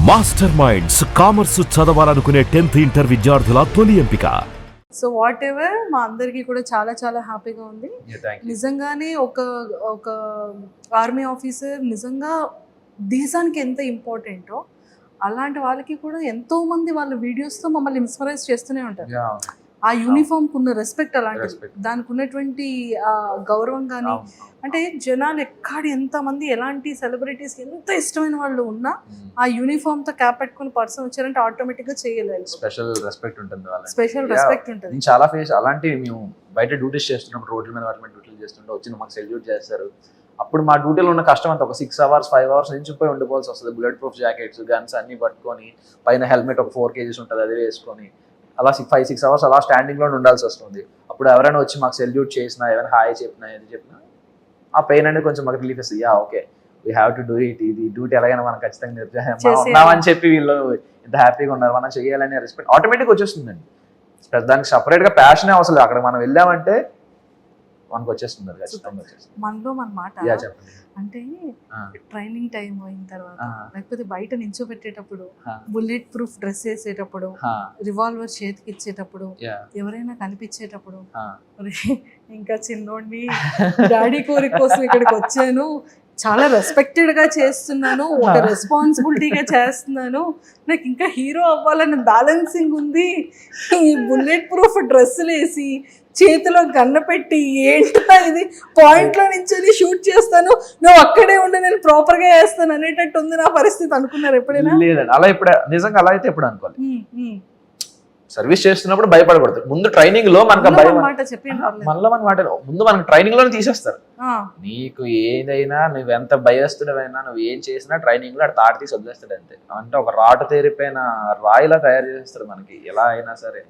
Master minds commerce చదవాలనుకునే 10th inter విద్యార్థుల తొలి ఎంపిక. సో వాట్ ఎవర్ మా అందరికీ కూడా చాలా చాలా హ్యాపీగా ఉంది. నిజంగానే ఒక ఆర్మీ ఆఫీసర్ నిజంగా దేశానికి ఎంత ఇంపార్టెంటో అలాంటి వాళ్ళకి కూడా ఎంతో మంది వాళ్ళ వీడియోస్తో మమ్మల్ని ఇన్స్పరైజ్ చేస్తూనే ఉంటారు. ఆ యూనిఫామ్కి ఉన్న రెస్పెక్ట్ అలాంటిది, దానికి ఉన్నటువంటి గౌరవం కానీ, అంటే జనాలు ఎంతమంది ఎలాంటి సెలబ్రిటీస్ ఎంత ఇష్టమైన వాళ్ళు ఉన్నా ఆ యూనిఫామ్తో క్యాప్ పెట్టుకుని పర్సన్ వచ్చారంటే ఆటోమేటిక్గా చేయలేదు. స్పెషల్ రెస్పెక్ట్ ఉంటుంది, స్పెషల్ రెస్పెక్ట్ ఉంటుంది. నేను చాలా ఫేస్ అలాంటి మేము బయట డ్యూటీస్ చేస్తున్నప్పుడు రోడ్ల మీద వాటి మీద డ్యూటీలు చేస్తుంటే వచ్చి మాకు సెల్యూట్ చేస్తారు. అప్పుడు మా డ్యూటీలో ఉన్న కష్టం అంతా ఒక 6 hours 5 hours నుంచి పోయి ఉండిపోవాల్సి వస్తుంది. బుల్లెట్ ప్రూఫ్ జాకెట్స్ గన్స్ అన్ని పట్టుకొని పైన హెల్మెట్ ఒక 4 kgs ఉంటుంది అది వేసుకొని అలా 5-6 hours అలా స్టాండింగ్లో ఉండాల్సి వస్తుంది. అప్పుడు ఎవరైనా వచ్చి మాకు సెల్యూట్ చేసినా ఏమైనా హాయ్ చెప్పినా ఏది చెప్పినా ఆ పెయిన్ అనేది కొంచెం మాకు రిలీఫ్ ఇస్తుంది. Okay we have to do it, ఇది డ్యూటీ ఎలాగైనా మనం ఖచ్చితంగా ఉన్నామని చెప్పి వీళ్ళు ఇంత హ్యాపీగా ఉన్నారు, మనం చేయాలనే రెస్పెక్ట్ ఆటోమేటిక్గా వచ్చేస్తుందండి. దానికి సపరేట్గా ప్యాషనే అవసరం లేదు. అక్కడ మనం వెళ్ళామంటే మనకు వచ్చేస్తుంది ఖచ్చితంగా వచ్చేస్తుంది. మనలో మన మాట చెప్పండి. అంటే ట్రైనింగ్ టైం అయిన తర్వాత లేకపోతే బయట నించోబెట్టేటప్పుడు, బుల్లెట్ ప్రూఫ్ డ్రెస్ వేసేటప్పుడు, రివాల్వర్ చేతికి ఇచ్చేటప్పుడు, ఎవరైనా కనిపించేటప్పుడు ఇంకా చిన్నోడిని డాడీ కోరిక కోసం ఇక్కడికి వచ్చాను, చాలా రెస్పెక్టెడ్ గా చేస్తున్నాను, ఒక రెస్పాన్సిబిలిటీగా చేస్తున్నాను, నాకు ఇంకా హీరో అవ్వాలని బ్యాలెన్సింగ్ ఉంది, ఈ బుల్లెట్ ప్రూఫ్ డ్రెస్సులు వేసి చేతిలో గన్న పెట్టి ఏంటో ఇది పాయింట్లో నుంచి షూట్ చేస్తాను, నువ్వు అక్కడే ఉండి నేను ప్రాపర్ గా వేస్తాను అనేటట్టు ఉంది నా పరిస్థితి. అనుకున్నారు ఎప్పుడైనా? లేదండి, అలా ఇప్పుడు నిజంగా అలా అయితే ఎప్పుడు అనుకోవాలి. సర్వీస్ చేస్తున్నప్పుడు భయపడకూడదు. ముందు ట్రైనింగ్ లో మనకు మళ్ళీ మన మాట ముందు మనకు ట్రైనింగ్ లోనే తీసేస్తారు. నీకు ఏదైనా నువ్వు ఎంత భయస్తుడమైనా నువ్వు ఏం చేసినా ట్రైనింగ్ లో తాటి తీసి వదిలేస్తాడు అంతే. అంటే ఒక రాటు తేరిపోయిన రాయిలా తయారు చేస్తారు మనకి ఎలా అయినా సరే.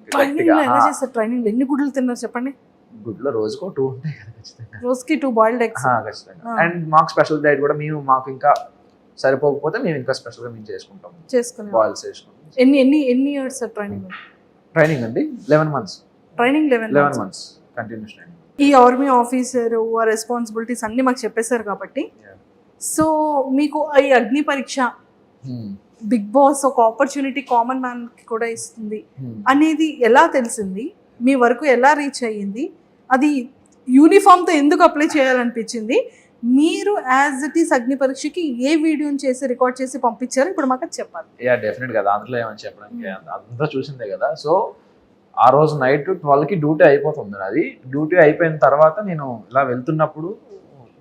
ట్రైనింగ్ ఎన్ని గుడ్లు తిన్నారు చెప్పండి? గుడ్లో రోజుకో 2 ఉంటాయి కదా ఖచ్చితంగా, రోజుకి 2 బాయిల్డ్ ఎగ్స్ ఖచ్చితంగా. అండ్ మాకు స్పెషల్ డైట్ కూడా మాకు ఇంకా సరిపోకపోతే మేము ఇంకా స్పెషల్ గా మేము చేసుకుంటాం బాయిల్స్ చేసుకుంటాం. ఎన్ని ఇయర్స్ ట్రైనింగ్ అండి? 11 months. Training 11 months continuous training. ఈ ఆర్మీ ఆఫీసర్ ఆ రెస్పాన్సిబిలిటీస్ అన్ని మాకు చెప్పేశారు కాబట్టి, సో మీకు ఈ అగ్ని పరీక్ష బిగ్ బాస్ ఒక ఆపర్చునిటీ కామన్ మ్యాన్ కి కూడా ఇస్తుంది అనేది ఎలా తెలిసింది? మీ వరకు ఎలా రీచ్ అయ్యింది? అది యూనిఫామ్ తో ఎందుకు అప్లై చేయాలనిపించింది? మీరు యాజ్ ఇట్ ఈస్ అగ్ని పరీక్షకి ఏ వీడియోని చేసి రికార్డ్ చేసి పంపించారు ఇప్పుడు మాకు చెప్పాలి. డెఫినెట్ గా దాంట్లో ఏమని చెప్పడానికి అంతా చూసిందే కదా. సో ఆ రోజు నైట్ 12కి డ్యూటీ అయిపోతుంది. అది డ్యూటీ అయిపోయిన తర్వాత నేను ఇలా వెళ్తున్నప్పుడు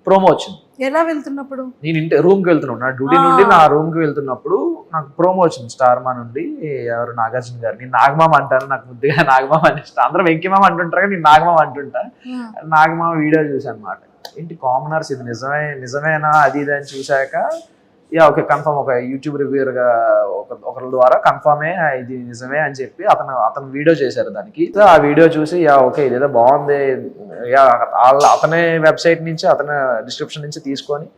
ప్రోమో వచ్చింది. ఎలా వెళ్తున్నప్పుడు? నేను రూమ్ కి వెళ్తున్నాను, నా డ్యూటీ నుండి నా రూమ్ కి వెళ్తున్నప్పుడు నాకు ప్రోమో వచ్చింది స్టార్ మా నుండి. ఎవరు నాగార్జున గారు, నేను నాగమామ అంటాను, నాకు ముద్దుగా నాగమామ అని ఇష్టం. అందరూ వెంకిమామ అంటుంటారు కానీ నేను నాగమామ అంటుంటా. నాగమామ వీడియో చూసాను అనమాట. ఏంటి కామనర్స్ ఇది నిజమేనా అది ఇది అని చూశాక ఓకే కన్ఫర్మ్, ఒక యూట్యూబ్ రివ్యూర్ గా ఒకరి ద్వారా కన్ఫర్మే ఇది నిజమే అని చెప్పి అతను వీడియో చేశారు దానికి. ఆ వీడియో చూసి ఓకే ఇదేదో బాగుంది, అతనే వెబ్సైట్ నుంచి అతని డిస్క్రిప్షన్ నుంచి తీసుకొని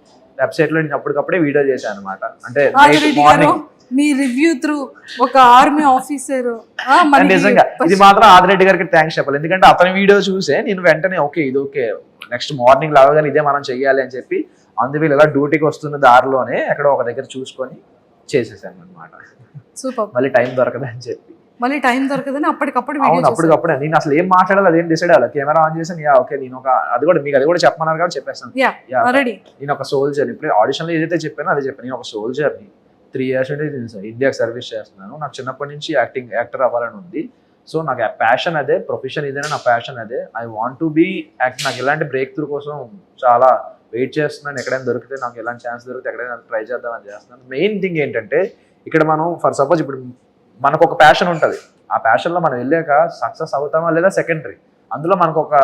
వెబ్సైట్ లో నేను అప్పటికప్పుడే వీడియో చేశాను అనమాట. అంటే మార్నింగ్ మీ రివ్యూ త్రూ ఒక ఆర్మీ ఆఫీసర్. నిజంగా ఇది మాత్రం ఆదిరెడ్డి గారికి థ్యాంక్స్ చెప్పాలి. ఎందుకంటే అతని వీడియో చూసే నేను వెంటనే ఓకే ఇది ఓకే నెక్స్ట్ మార్నింగ్ లాగానే ఇదే మనం చెయ్యాలి అని చెప్పి అందువల్ల ఇలా డ్యూటీకి వస్తున్న దారిలోనే ఎక్కడ ఒక దగ్గర చూసుకొని చేసేసాను అనమాట. మళ్ళీ టైం దొరకదని అప్పటికప్పుడు నేను అసలు ఏం మాట్లాడాలి అదేం డిసైడ్ అవ్వాలి. కెమెరా ఆన్ చేసాను. ఓకే నేను అది కూడా చెప్పమన్నారు కాబట్టి చెప్పేస్తాను. నేను ఒక సోల్జర్, ఇప్పుడు ఆడిషన్ లో ఏదైతే చెప్పానో అదే చెప్పాను. నేను ఒక సోల్జర్ని 3 years అంటే ఇండియాకి సర్వీస్ చేస్తున్నాను. నాకు చిన్నప్పటి నుంచి యాక్టర్ అవ్వాలని ఉంది. సో నాకు ప్యాషన్ అదే, ప్రొఫెషన్ ఇదేనా నా ప్యాషన్ అదే. I want to be act. నాకు ఎలాంటి బ్రేక్ త్రూ కోసం చాలా వెయిట్ చేస్తున్నాను. ఎక్కడైనా దొరికితే నాకు ఎలాంటి ఛాన్స్ దొరికితే ఎక్కడైనా ట్రై చేద్దామని చేస్తున్నాను. మెయిన్ థింగ్ ఏంటంటే ఇక్కడ మనం ఫర్ సపోజ్ ఇప్పుడు మనకు ఒక ప్యాషన్ ఉంటుంది, ఆ ప్యాషన్లో మనం వెళ్ళాక సక్సెస్ అవుతామా లేదా సెకండరీ. అందులో మనకు ఒక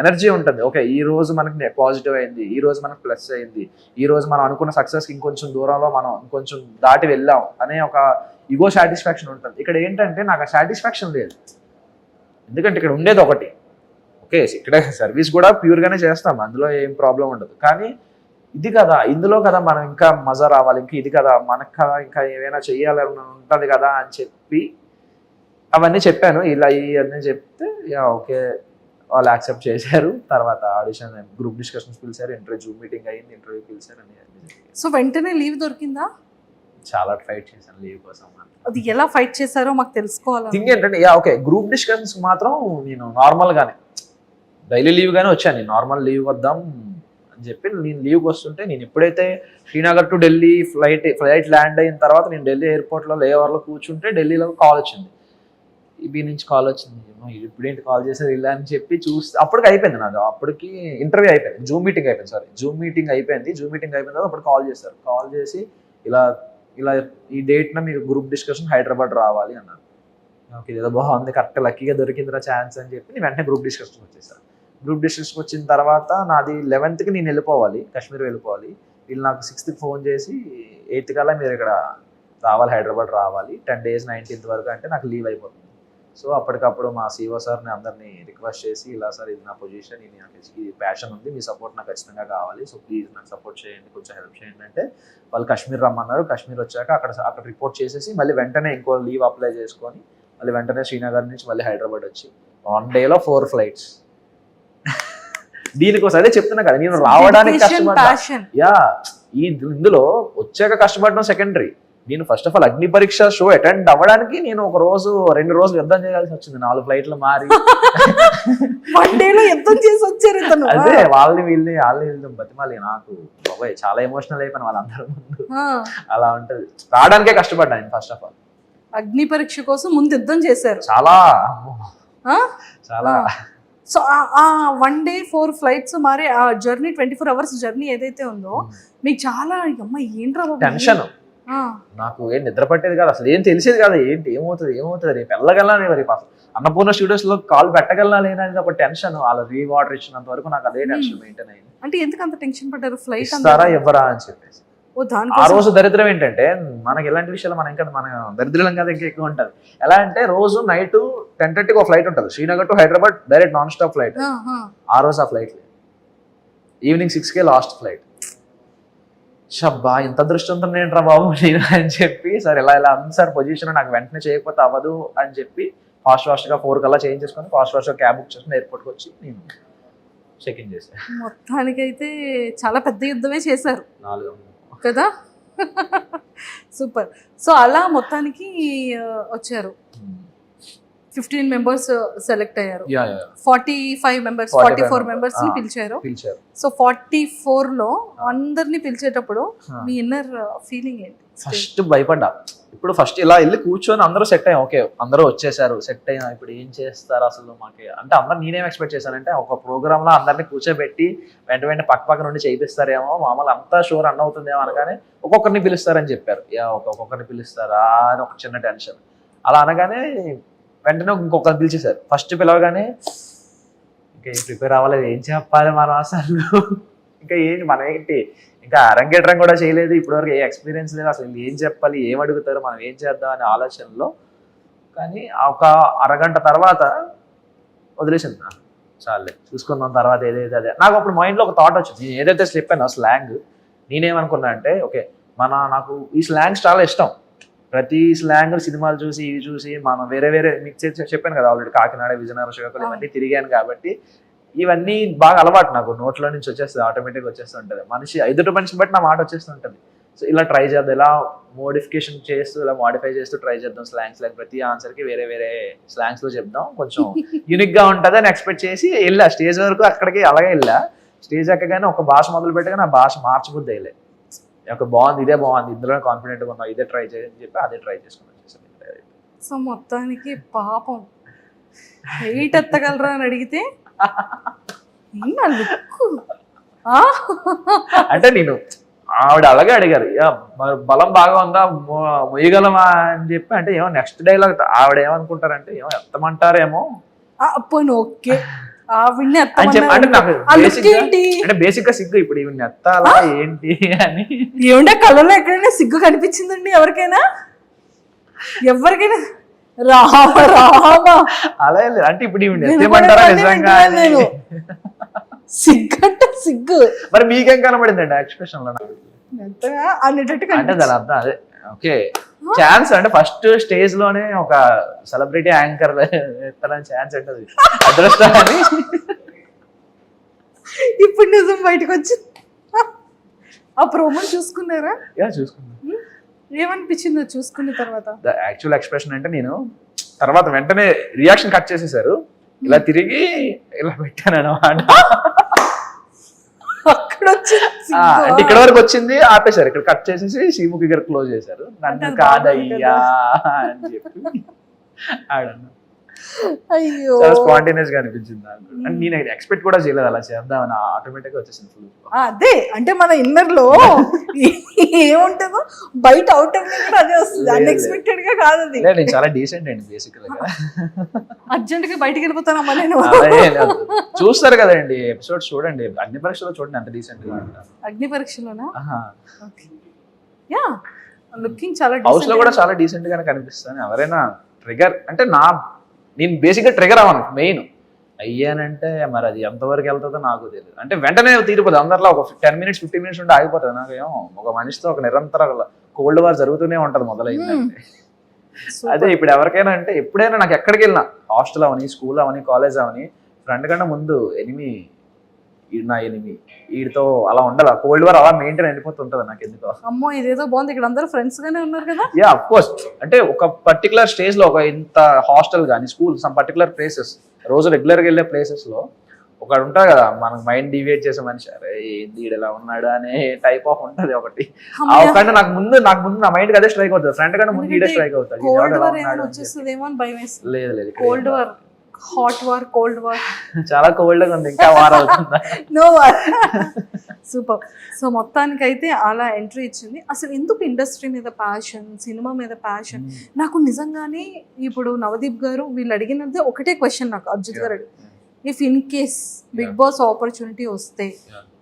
ఎనర్జీ ఉంటుంది. ఓకే ఈ రోజు మనకి పాజిటివ్ అయింది, ఈ రోజు మనకు ప్లస్ అయింది, ఈ రోజు మనం అనుకున్న సక్సెస్కి ఇంకొంచెం దూరంలో మనం ఇంకొంచెం దాటి వెళ్ళాం అనే ఒక ఈగో సాటిస్ఫాక్షన్ ఉంటుంది. ఇక్కడ ఏంటంటే నాకు ఆ సాటిస్ఫాక్షన్ లేదు. ఎందుకంటే ఇక్కడ ఉండేది ఒకటి, ఓకే ఇక్కడ సర్వీస్ కూడా ప్యూర్గానే చేస్తాం, అందులో ఏం ప్రాబ్లం ఉండదు. కానీ ఇది కదా, ఇందులో కదా మనం ఇంకా మజా రావాలి, ఇంకా ఇది కదా మనకు కదా ఇంకా ఏమైనా చెయ్యాలని ఉంటుంది కదా అని చెప్పి అవన్నీ చెప్పాను. ఇలా ఇవన్నీ చెప్తే ఓకే వాళ్ళు యాక్సెప్ట్ చేశారు. తర్వాత ఆడిషన్ గ్రూప్ డిస్కషన్స్ పిలిచారు, ఇంటర్వ్యూ మీటింగ్ అయ్యింది, ఇంటర్వ్యూ పిలిచారు అని. సో వెంటనే లీవ్ దొరికిందా? చాలా ఫైట్ చేశాను లీవ్ కోసం. అది ఎలా ఫైట్ చేశారో మాకు తెలుసుకోవాలి. థింగ్ ఏంటంటే ఓకే, గ్రూప్ డిస్కషన్స్ మాత్రం నేను నార్మల్ గానే డైలీ లీవ్ గానే వచ్చాను. నేను నార్మల్ లీవ్ వద్దాం అని చెప్పి నేను లీవ్కి వస్తుంటే, నేను ఎప్పుడైతే Srinagar to Delhi flight land అయిన తర్వాత నేను ఢిల్లీ ఎయిర్పోర్ట్లో లేవర్లో కూర్చుంటే ఢిల్లీలో కాల్ వచ్చింది, ఈబీ నుంచి కాల్ వచ్చింది. ఇప్పుడేంటి కాల్ చేసేది ఇలా అని చెప్పి చూస్తే అప్పటికి అయిపోయింది నాది. అప్పటికి ఇంటర్వ్యూ అయిపోయింది, జూమ్ మీటింగ్ అయిపోయింది. జూమ్ మీటింగ్ అయిపోయిన తర్వాత అప్పుడు కాల్ చేశారు. కాల్ చేసి ఇలా ఈ డేట్న మీకు గ్రూప్ డిస్కషన్ హైదరాబాద్ రావాలి అన్నారు. ఓకే, ఏదో బాగుంది, కరెక్ట్ లక్కీగా దొరికిందిరా ఛాన్స్ అని చెప్పి నేను వెంటనే గ్రూప్ డిస్కషన్ వచ్చేసాను. గ్రూప్ డిస్కషన్ వచ్చిన తర్వాత నాది 11th నేను వెళ్ళిపోవాలి, కాశ్మీర్ వెళ్ళిపోవాలి. వీళ్ళు నాకు 6th ఫోన్ చేసి 8th కల్లా మీరు ఇక్కడ రావాలి, హైదరాబాద్ రావాలి, 10 days 19th వరకు అంటే నాకు లీవ్ అయిపోతుంది. సో అప్పటికప్పుడు మా CEO సార్ని అందరినీ రిక్వెస్ట్ చేసి, ఇలా సార్ ఇది నా పొజిషన్, ఇది నాకు ఈ ప్యాషన్ ఉంది, మీ సపోర్ట్ నాకు ఖచ్చితంగా కావాలి, సో ప్లీజ్ నాకు సపోర్ట్ చేయండి, కొంచెం హెల్ప్ చేయండి అంటే వాళ్ళు కాశ్మీర్ రమ్మన్నారు. కాశ్మీర్ వచ్చాక అక్కడ రిపోర్ట్ చేసేసి మళ్ళీ వెంటనే ఇంకో లీవ్ అప్లై చేసుకొని మళ్ళీ వెంటనే శ్రీనగర్ నుంచి మళ్ళీ హైదరాబాద్ వచ్చి 1 dayలో 4 flights. దీనికోసం అదే చెప్తున్నా కదా, నేను రావడానికి కష్టపడ్డా. ఇందులో వచ్చాక కష్టపడడం సెకండరీ. నేను ఫస్ట్ ఆఫ్ ఆల్ అగ్ని పరీక్ష షో అటెండ్ అవ్వడానికి నేను 2 రోజులు యుద్ధం చేయాల్సి వచ్చింది, 4 flights మారి. అదే వాళ్ళని బతిమాలి. నాకు బాబాయ్ చాలా ఎమోషనల్ అయిపోయిన వాళ్ళందరూ ముందు. అలా ఉంటది, రావడానికే కష్టపడ్డా నేను ఫస్ట్ ఆఫ్ ఆల్. అగ్ని పరీక్ష కోసం ముందు యుద్ధం చేశారు చాలా చాలా. సో ఆ 1 day 4 flights మరి ఆ జర్నీ 24 hours జర్నీ ఏదైతే ఉందో మీకు చాలా అమ్మ ఏంట్రా టెన్షన్. నాకు ఏం నిద్ర పట్టేది కాదు, అసలు ఏం తెలిసేది కాదు, ఏమవుతుంది రేపు వెళ్ళగలనా, రేపు అసలు అన్నపూర్ణ స్టూడియోస్ లో కాల్ పెట్టగలనా లేదని ఒక టెన్షన్. వాళ్ళ రీవార్డర్ ఇచ్చినంత వరకు నాకు అదే టెన్షన్ మెయింటైన్ అయింది. అంటే ఎందుకు అంత టెన్షన్ పడ్డారు? ఫ్లైట్ ఇస్తారా ఇవ్వరా అని చెప్పేసి. ఆ రోజు దరిద్రం ఏంటంటే, మనకి ఎలాంటి విషయాలు మన దరిద్రం కదా ఇంకా ఎక్కువ ఉంటుంది. ఎలా అంటే రోజు నైట్ 10:30కి ఒక ఫ్లైట్ ఉంటుంది, Srinagar to Hyderabad direct non stop flight. ఆ రోజు ఆ ఫ్లైట్ ఈవినింగ్ 6కే లాస్ట్ ఫ్లైట్. షబ్బా ఇంత అదృష్టంతో ఏంట్రా బాబు నేను అని చెప్పి, సార్ ఇలా ఉంది సార్ పొజిషన్, నాకు వెంటనే చేయకపోతే అవ్వదు అని చెప్పి ఫాస్ట్గా 4 కల్లా చేంజ్ చేసుకొని ఫాస్ట్గా క్యాబ్ బుక్ చేసుకుని ఎయిర్పోర్ట్కి వచ్చి నేను చెక్ ఇన్ చేశాను. మొత్తానికైతే చాలా పెద్ద యుద్ధమే చేశారు 4 కదా. సూపర్. సో అలా మొత్తానికి వచ్చారు, 15 members సెలెక్ట్ అయ్యారు. 45 members 44 members ని పిలిచారు. సో 44 లో అందరినీ పిలిచేటప్పుడు మీ ఇన్నర్ ఫీలింగ్ ఏంటి? ఫస్ట్ భయపడ్డా. ఇప్పుడు ఫస్ట్ ఇలా వెళ్ళి కూర్చొని అందరూ సెట్ అయ్యాం, ఓకే అందరూ వచ్చేసారు, సెట్ అయ్యాం, ఇప్పుడు ఏం చేస్తారు అసలు మాకే అంటే అందరు. నేనేం ఎక్స్పెక్ట్ చేశానంటే ఒక ప్రోగ్రామ్ లో అందరినీ కూర్చోబెట్టి వెంట పక్క నుండి చేయిస్తారేమో, మామూలు అంతా షో రన్ అవుతుందేమో అనగానే ఒక్కొక్కరిని పిలుస్తారని చెప్పారు. ఒక్కొక్కరిని పిలుస్తారా అని ఒక చిన్న టెన్షన్. అలా అనగానే వెంటనే ఇంకొకరిని పిలిచేశారు. ఫస్ట్ పిలవగానే ఇంకా ఏం ప్రిపేర్ అవ్వలేదు, ఏం చెప్పాలి మనం అసలు, ఇంకా మనం ఏంటి ఇంకా అరంగేట్రం కూడా చేయలేదు, ఇప్పటివరకు ఏ ఎక్స్పీరియన్స్ లేదు, అసలు ఏం చెప్పాలి, ఏం అడుగుతారు, మనం ఏం చేద్దాం అనే ఆలోచనలో. కానీ ఒక అరగంట తర్వాత వదిలేసింది, చాలే చూసుకుందాం తర్వాత ఏదైతే అదే. నాకు అప్పుడు మైండ్లో ఒక థాట్ వచ్చింది, నేను ఏదైతే స్లిప్ అయినా స్లాంగ్, నేనేమనుకున్నా అంటే ఓకే నాకు ఈ స్లాంగ్స్ చాలా ఇష్టం. ప్రతి స్లాంగ్ సినిమాలు చూసి ఇవి చూసి మనం వేరే మీకు చెప్పాను కదా ఆల్రెడీ, కాకినాడ విజయనగరం శ్రీకాకుళం ఇవన్నీ తిరిగాను కాబట్టి ఇవన్నీ బాగా అలవాటు నాకు, నోట్లో నుంచి వచ్చేస్తుంది, ఆటోమేటిక్గా వచ్చేస్తూ ఉంటుంది. ఎదుటి మనిషిని బట్టి నా మాట వచ్చేస్తూ ఉంటుంది. సో ఇలా ట్రై చేద్దాం, ఇలా మోడిఫికేషన్ చేస్తూ ఇలా మోడిఫై చేస్తూ ట్రై చేద్దాం స్లాంగ్స్. లైక్ ప్రతి ఆన్సర్కి వేరే స్లాంగ్స్లో చెప్దాం, కొంచెం యూనిక్గా ఉంటుంది అని ఎక్స్పెక్ట్ చేసి వెళ్ళా. స్టేజ్ వరకు అక్కడికి అలాగే వెళ్ళా. స్టేజ్ ఎక్కగానే ఒక భాష మొదలు పెట్టగానే ఆ భాష మార్చబుద్ధి అయ్యలే. ఒక బాగుంది, ఇదే బాగుంది, ఇందులో కాన్ఫిడెంట్గా ఉన్నాం, ఇదే ట్రై చేయని చెప్పి అదే ట్రై చేసుకున్నాను. సో మొత్తానికి పాపం హైట్ ఎత్తగలరా అని అడిగితే అంటే నేను ఆవిడ అలాగే అడిగారు, బలం బాగా ఉందా మొయ్యగలమా అని చెప్పి. అంటే ఏమో నెక్స్ట్ డైలాగ్ ఆవిడ ఏమనుకుంటారంటే ఏమో ఎత్తమంటారేమో ఓకే అంటే బేసిక్ గా సిగ్గు, ఇప్పుడు ఈవిని ఎత్తాలా ఏంటి అని. ఏమంటే కళ్ళలో ఎక్కడైనా సిగ్గు కనిపించిందండి ఎవరికైనా? రామ అలా లేదు. అంటే ఇప్పుడు ఈవిని ఎత్తేమంటారా నిజంగా? సిగ్గు మరి మీకేం కనబడిందండి ఎక్స్ప్రెషన్ లో? అనేటట్టుగా అంటే దాని అర్థం అదే, ఓకే ఛాన్స్ అంటే ఫస్ట్ స్టేజ్ లోనే ఒక సెలబ్రిటీ యాంకర్ ఎత్తడానికి ఛాన్స్ ఉంటుంది, అదృష్టం అని. ఇప్పుడు నిజం బయటకు వచ్చి ఆ ప్రోమో చూసుకున్నారా? చూసుకున్నా. ఏమనిపించిందో చూసుకున్న తర్వాత? ద యాక్చువల్ ఎక్స్ప్రెషన్ అంటే నేను తర్వాత వెంటనే రియాక్షన్ కట్ చేసేసారు, ఇలా తిరిగి ఇలా పెట్టాను అనమాట. అక్కడ వచ్చి అంటే ఇక్కడ వరకు వచ్చింది ఆపేశారు, ఇక్కడ కట్ చేసేసి శ్రీముఖి గారు క్లోజ్ చేశారు. నన్ను కాదయ్యా అని చెప్పి ఆడన్నా. అయ్యో చాలా స్పాంటేనియస్ గా అనిపించింది నాకు. అంటే నేను ఎక్స్పెక్ట్ కూడా చేయలేదు అలా చేద్దామని, ఆటోమేటిక్ గా వచ్చేసింది ఫుల్. అదే అంటే మన ఇన్నర్ లో ఏముంటుందో బయట అవుటర్ కూడా అదే వస్తుంది, అన్ఎక్స్పెక్టెడ్ గా కాదు అది. నేను చాలా డీసెంట్ అండి బేసికల్ గా. అర్జెంట్ గా బయటికి వెళ్ళిపోతానమ్మా నేను. చూస్తారు కదండి ఎపిసోడ్స్, చూడండి అగ్ని పరీక్షలో చూడండి ఎంత డీసెంట్ గా ఉంటారు. అగ్ని పరీక్షలోనా? యా లుకింగ్ చాలా హౌస్ లో కూడా చాలా డీసెంట్ గానే కనిపిస్తాను. ఎవరైనా ట్రిగర్ అంటే నేను బేసిక్ గా ట్రిగర్ అవ్వను, మెయిన్ అయ్యానంటే మరి అది ఎంతవరకు వెళ్తుందో నాకు తెలియదు. అంటే వెంటనే తీరిపోతుంది, అందరిలో ఒక 10 minutes 15 minutes ఉంటే ఆగిపోతుంది. నాకేమో ఒక మనిషితో ఒక నిరంతర కోల్డ్ వార్ జరుగుతూనే ఉంటది మొదలైందంటే. అదే ఇప్పుడు ఎవరికైనా అంటే ఎప్పుడైనా నాకు ఎక్కడికి వెళ్ళినా, హాస్టల్ అవని, స్కూల్ అవని, కాలేజ్ అవని, ఫ్రెండ్ కన్నా ముందు నా ఎనిమి వీడితో అలా ఉండాలి. కోల్డ్ వార్ అలా మెయింటైన్ అయిపోతుంటది నాకు ఎందుకో. అమ్మో ఇదేదో బాగుంది, ఇక్కడ అందరూ ఫ్రెండ్స్ గానే ఉన్నారు కదా. యా అఫ్ కోర్స్, అంటే ఒక పర్టికులర్ స్టేజ్ లో ఒక ఇంత హాస్టల్ కానీ స్కూల్ సమ్ పర్టికులర్ ప్లేసెస్, రోజు రెగ్యులర్ గా వెళ్ళే ప్లేసెస్ లో ఒకడు ఉంటాడు కదా మనకు మైండ్ డివియేట్ చేసే మనిషి, అరే ఏంది ఇలా ఉన్నాడు అనే టైప్ ఆఫ్ ఉంటది ఒకటి. ఆ ఒకటి నాకు ముందు నా మైండ్ అదే స్ట్రైక్ అవుతుంది, ఫ్రెండ్ కన్నా ముందు ఇదే స్ట్రైక్ అవుతుంది. లేదు లేదు, cold war, hot war, cold war, చాలా కోల్డ్ గా ఉంది, ఇంకా వార్ అవుతుందా? No war. సూపర్. సో మొత్తానికైతే అలా ఎంట్రీ ఇచ్చింది. అసలు ఎందుకు ఇండస్ట్రీ మీద ప్యాషన్, సినిమా మీద ప్యాషన్? నాకు నిజంగానే ఇప్పుడు నవదీప్ గారు వీళ్ళు అడిగినది ఒకటే క్వశ్చన్ నాకు, అర్జిత్ గారు అడిగి, if in case Bigg Boss opportunity వస్తే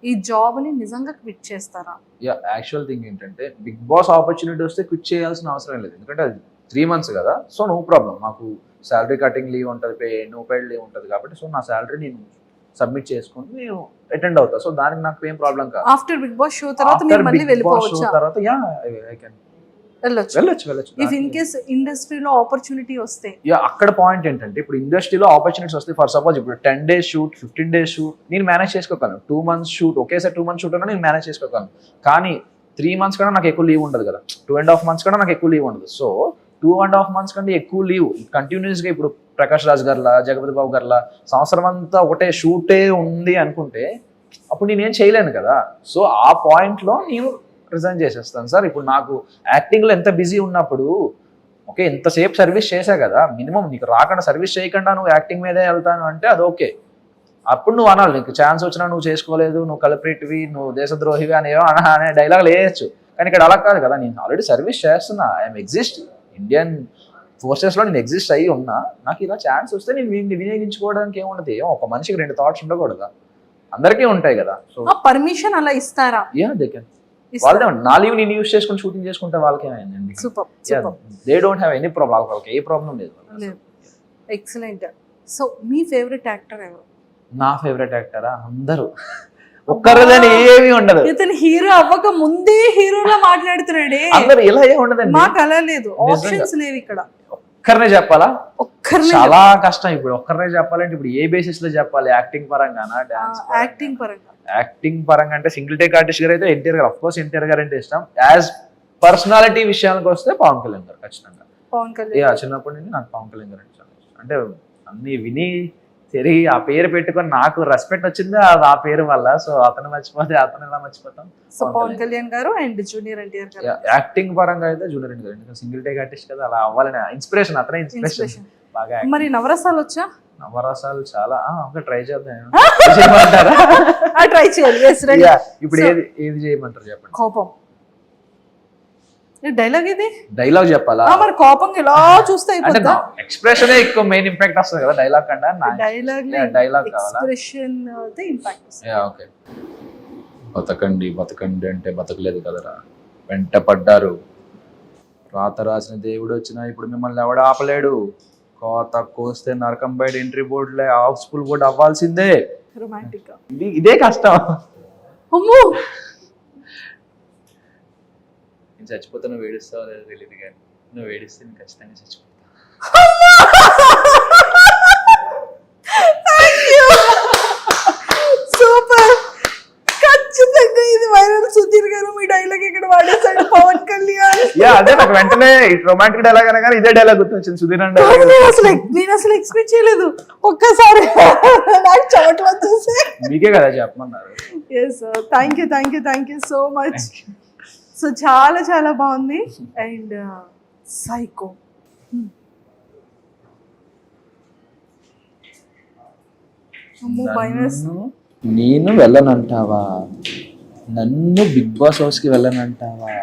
ఈ జాబ్ ని నిజంగా క్విట్ చేస్తారా? యా యాక్చువల్ థింగ్ ఏంటంటే బిగ్ బాస్ ఆపర్చునిటీ వస్తే క్విట్ చేయాల్సిన అవసరం లేదు, ఎందుకంటే అది 3 months కదా. సో నో ప్రాబ్లం, మాకు శాలరీ కటింగ్ లీవ్ ఉంటుంది, నో పెయిడ్ లీవ్ ఉంటుంది కాబట్టి, సో నా శాలరీ నేను సబ్మిట్ చేసుకుని నేను అటెండ్ అవుతా. సో దానికి నాకు ఏం ప్రాబ్లం కాదు. ఆఫ్టర్ బిగ్ బాస్ షో తర్వాత మీరు మళ్ళీ వెళ్ళిపోవచ్చా? తర్వాత యా ఐ కెన్ వెళ్ళొచ్చు. ఇఫ్ ఇన్ కేస్ ఇండస్ట్రీలో ఆపర్చునిటీ వస్తే, యా అక్కడ పాయింట్ ఏంటంటే ఇప్పుడు ఇండస్ట్రీలో ఆపర్చునిటీస్ వస్తే, ఫర్ సపోజ్ ఇప్పుడు 10 days షూట్, 15 days షూట్ నేను మేనేజ్ చేసుకోగలను. 2 months షూట్, ఒకేసారి 2 months షూట్ అన్నా నేను మేనేజ్ చేసుకోగలను. కానీ 3 months కన్నా నాకు ఎక్కువ లీవ్ ఉండదు కదా, 2.5 months కన్నా నాకు ఎక్కువ లీవ్ ఉండదు. సో 2.5 months కంటే ఎక్కువ లీవ్ కంటిన్యూస్ గా ఇప్పుడు ప్రకాష్ రాజ్ గారిలా, జగపతి బాబు గారిలా సంవత్సరం అంతా ఒకటే షూటే ఉంది అనుకుంటే అప్పుడు నేనేం చేయలేను కదా. సో ఆ పాయింట్ లో నేను రిజైన్ చేసేస్తాను. సార్ ఇప్పుడు నాకు యాక్టింగ్ లో ఎంత బిజీ ఉన్నప్పుడు, ఓకే ఎంతసేపు సర్వీస్ చేశా కదా, మినిమం నీకు రాకుండా సర్వీస్ చేయకుండా నువ్వు యాక్టింగ్ మీదే వెళ్తాను అంటే అది ఓకే. అప్పుడు నువ్వు అనాలి, నీకు ఛాన్స్ వచ్చినా నువ్వు చేసుకోలేదు, నువ్వు కల్ప్రిట్వి, నువ్వు దేశద్రోహివి అనేవో అనే డైలాగ్ వేయచ్చు. కానీ ఇక్కడ అలా కాదు కదా, నేను ఆల్రెడీ సర్వీస్ చేస్తున్నా, ఐఎమ్ ఎగ్జిస్ట్, ఇండియన్ ఫోర్సెస్ లో నేను ఎగ్జిస్ట్ అయ్యి ఉన్నా, నాకు ఇలా ఛాన్స్ వస్తే నేను వినియోగించుకోవడానికి ఏముండదు. ఒక మనిషికి 2 thoughts ఉండకూడదా? అందరికీ ఉంటాయి కదా. సో పర్మిషన్ అలా ఇస్తారా? Yeah they can. వాళ్ళదే నా లీవ్ నేను యూస్ చేసుకుని షూటింగ్ చేసుకుంటే వాళ్ళకి ఏమైందండి? They don't have any problem, వాళ్ళకి ఏ ప్రాబ్లం లేదు. ఎక్సలెంట్. సో మీ ఫేవరెట్ యాక్టర్ ఎవరు? నా ఫేవరెట్ యాక్టరా? అందరూ, ఒక్కరిదని ఏమీ ఉండదు. ఇతను హీరో అవ్వక ముందే హీరోలా మాట్లాడుతున్నాడే. అందరూ ఇలా ఏమి ఉండదండి, మాకు అలా లేదు, ఆప్షన్స్ లేవు ఇక్కడ. ఒక్కరినే చెప్పాలా? చాలా కష్టం. ఇప్పుడు ఒక్కరినే చెప్పాలంటే ఇప్పుడు ఏ బేసిస్ లో చెప్పాలి? Acting పరంగానా, dance? యాక్టింగ్ పరంగా అంటే సింగిల్ టేక్ ఆర్టిస్ట్ గారు అయితే ఎన్టీఆర్ గారు, అఫ్ కోర్స్ ఎన్టీఆర్ గారు అంటే ఇష్టం. యాజ్ పర్సనాలిటీ విషయానికి వస్తే పవన్ కళ్యాణ్ గారు ఖచ్చితంగా. చిన్నప్పటి నుంచి నాకు పవన్ కళ్యాణ్ గారు అంటే చాలా ఇష్టం. అంటే అన్ని విని తిరిగి ఆ పేరు పెట్టుకొని నాకు రెస్పెక్ట్ వచ్చింది ఆ పేరు వల్ల. సో అతను మర్చిపోతే అతను ఎలా మర్చిపోతాం? సో పవన్ కళ్యాణ్ గారు అండ్ జూనియర్ ఎన్టీఆర్ గారు. యాక్టింగ్ పరంగా అయితే జూనియర్ ఎన్టీఆర్ గారు, సింగిల్ టేక్ ఆర్టిస్ట్ కదా, అలా అవ్వాలని ఇన్స్పిరేషన్, అతనే ఇన్స్పిరేషన్ బాగా. మరి నవరసాలు వచ్చా? నవరసాలు చాలా ట్రై చేద్దాం. ట్రై చేయాలి. ఇప్పుడు ఏది చేయమంటారు చెప్పండి? కోపం డైలాగ్, ఇది డైలాగ్ చెప్పాలా? మరి కోపం ఇలా చూస్తే ఎక్స్ప్రెషన్ ఎక్కువ మెయిన్ ఇంపాక్ట్ వస్తుంది కదా డైలాగ్ కన్నా. Dialogue expression impact. ఓకే. బతకండి బతకండి అంటే బతకలేదు కదరా, వెంట పడ్డారు, రాత రాసిన దేవుడు వచ్చినా ఇప్పుడు మిమ్మల్ని ఎవడ ఆపలేడు, కోత కోస్తే నరకం బయట ఎంట్రీ బోర్డులే హౌస్ఫుల్ బోర్డు అవ్వాల్సిందే. రొమాంటిక్. ఇదే కష్టం. అమ్మో నేను చచ్చిపోతే నువ్వు ఏడుస్తావు లేదా తెలియదు, కానీ నువ్వు ఏడిస్తే నేను ఖచ్చితంగా చచ్చిపోతా. సూపర్, ఖచ్చితంగా ఇది వైరల్. సుధీర్ గారు మీ డైలాగ్ ఇక్కడ వాడేసాడు. పవన్ కళ్యాణ్ అదే నాకు వెంటనే రొమాంటిక్ డైలాగ్ అనగానే ఇదే డైలాగ్ గుర్తొచ్చింది, సుధీర్ అంటే నేను అసలు ఎక్స్పెక్ట్ చేయలేదు. ఒక్కసారి నాకు చెమటలు వచ్చేసి. మీకే కదా చెప్పమన్నారు. Thank you so much. So చాలా చాలా బాగుంది. అండ్ సైకో నేను వెళ్ళనంటావా, నన్ను బిగ్ బాస్ హౌస్ కి వెళ్ళనంటావా,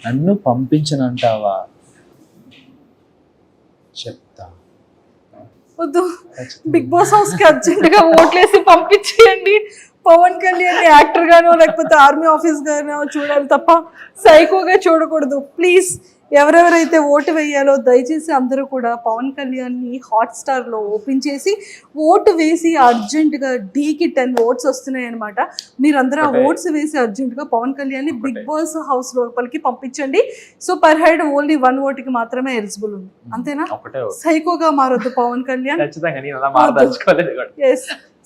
నన్ను పంపించనంటావా, చెప్తా. వద్దు, బిగ్ బాస్ హౌస్ కి అర్జెంట్ గా ఓట్లేసి పంపించేయండి. పవన్ కళ్యాణ్ యాక్టర్ గానో లేకపోతే ఆర్మీ ఆఫీస్ గానో చూడాలి తప్ప సైకోగా చూడకూడదు. ప్లీజ్ ఎవరెవరైతే ఓటు వేయాలో దయచేసి అందరూ కూడా పవన్ కళ్యాణ్ ని హాట్స్టార్ లో ఓపెన్ చేసి ఓటు వేసి అర్జెంట్ గా డీకి 10 votes వస్తున్నాయి అనమాట. మీరందరూ ఆ ఓట్స్ వేసి అర్జెంట్ గా పవన్ కళ్యాణ్ ని బిగ్ బాస్ హౌస్ లోపలికి పంపించండి. So per head only 1 vote కి మాత్రమే ఎలిజిబుల్ ఉంది, అంతేనా? సైకోగా మారొద్దు పవన్ కళ్యాణ్.